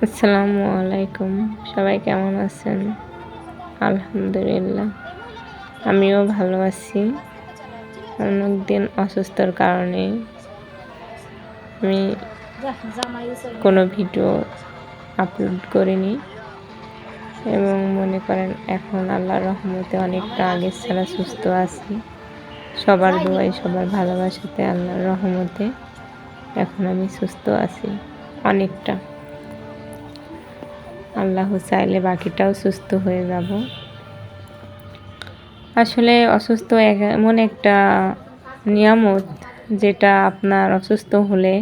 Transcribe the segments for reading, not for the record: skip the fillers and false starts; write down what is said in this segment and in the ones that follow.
আসসালামু আলাইকুম। সবাই কেমন আছেন? আলহামদুলিল্লাহ, আমিও ভালো আছি। অনেকদিন অসুস্থর কারণে আমি কোনো ভিডিও আপলোড করিনি এবং মনে করেন এখন আল্লাহর রহমতে অনেকটা আগের ছাড়া সুস্থ আছি। সবার দোয়াই, সবার ভালোবাসাতে আল্লাহর রহমতে এখন আমি সুস্থ আছি অনেকটা। আল্লাহ চাইলে বাকিটাও সুস্থ হয়ে যাব। আসলে অসুস্থ এমন একটা নিয়ামত, যেটা আপনার অসুস্থ হলে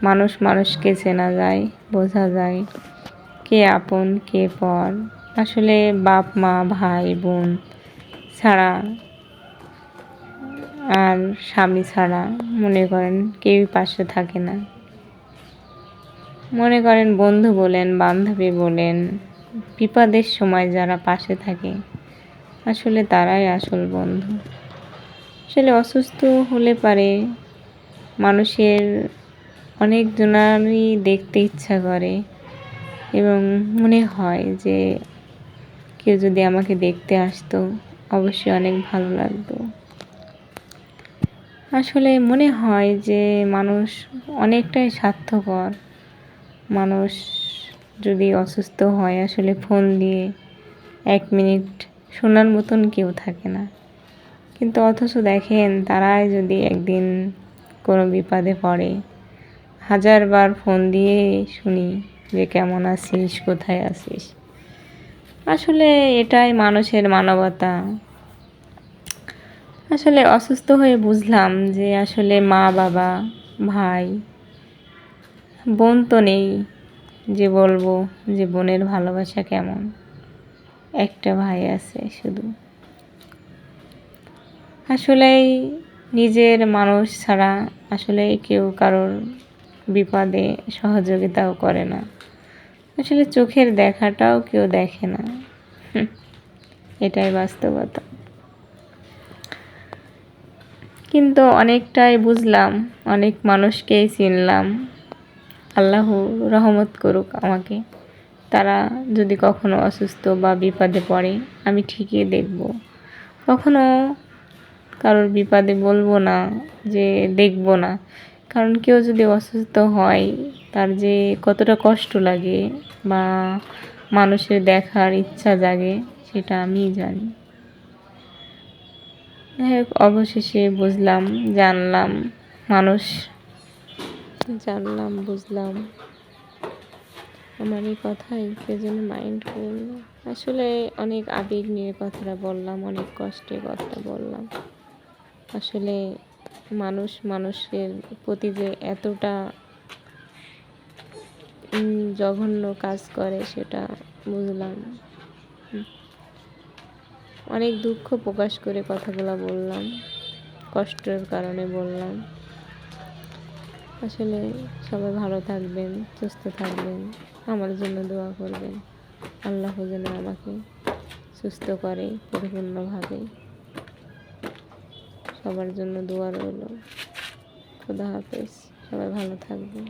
মানুষকে চেনা যায়, বোঝা যায় কে আপন কে পর। আসলে বাপ মা ভাই বোন ছাড়া আর স্বামী ছাড়া মনে করেন কেউই পাশে থাকে না। মনে করেন বন্ধু বলেন, বান্ধবী বলেন, বিপদের সময় যারা পাশে থাকে আসলে তারাই আসল বন্ধু। আসলে অসুস্থ হলে পারে মানুষের অনেকজনারই দেখতে ইচ্ছা করে এবং মনে হয় যে কেউ যদি আমাকে দেখতে আসতো অবশ্যই অনেক ভালো লাগতো। আসলে মনে হয় যে মানুষ অনেকটাই স্বার্থপর। মানুষ যদি অসুস্থ হয় আসলে ফোন দিয়ে 1 মিনিট শোনার মতন কেউ থাকে না, কিন্তু অথচ দেখেন তারাই যদি একদিন কোনো বিপদে পড়ে 1000 বার ফোন দিয়ে শুনি যে কেমন আছিস, কোথায় আছিস। আসলে এটাই মানুষের মানবতা। আসলে অসুস্থ হয়ে বুঝলাম যে আসলে মা বাবা ভাই বোন তো নেই যে বলবো যে বোনের ভালোবাসা কেমন। একটা ভাই আছে শুধু। আসলেই নিজের মানুষ ছাড়া আসলে কেউ কারোর বিপদে সহযোগিতাও করে না। আসলে চোখের দেখাটাও কেউ দেখে না। এটাই বাস্তবতা। কিন্তু অনেকটাই বুঝলাম, অনেক মানুষকেই চিনলাম। আল্লাহ রহমত করুক আমাকে। তারা যদি কখনো অসুস্থ বা বিপদে পড়ে আমি ঠিকই দেখব। কখনো কারোর বিপদে বলবো না যে দেখব না, কারণ কেউ যদি অসুস্থ হয় তার যে কতটা কষ্ট লাগে বা মানুষের দেখার ইচ্ছা জাগে সেটা আমিই জানি। অবশেষে বুঝলাম, জানলাম, বুঝলাম। আমার এই কথাই কেউ যেন মাইন্ড করল না। আসলে অনেক আবেগ নিয়ে কথাটা বললাম, অনেক কষ্টে কথাটা বললাম। আসলে মানুষের প্রতি যে এতটা জঘন্য কাজ করে সেটা বুঝলাম। অনেক দুঃখ প্রকাশ করে কথাগুলো বললাম, কষ্টের কারণে বললাম। আসলে সবাই ভালো থাকবেন, সুস্থ থাকবেন, আমার জন্য দোয়া করবেন। আল্লাহ যেন আমাকে সুস্থ করে পরিপূর্ণভাবে। সবার জন্য দোয়া রইল। খোদা হাফেজ। সবাই ভালো থাকবেন।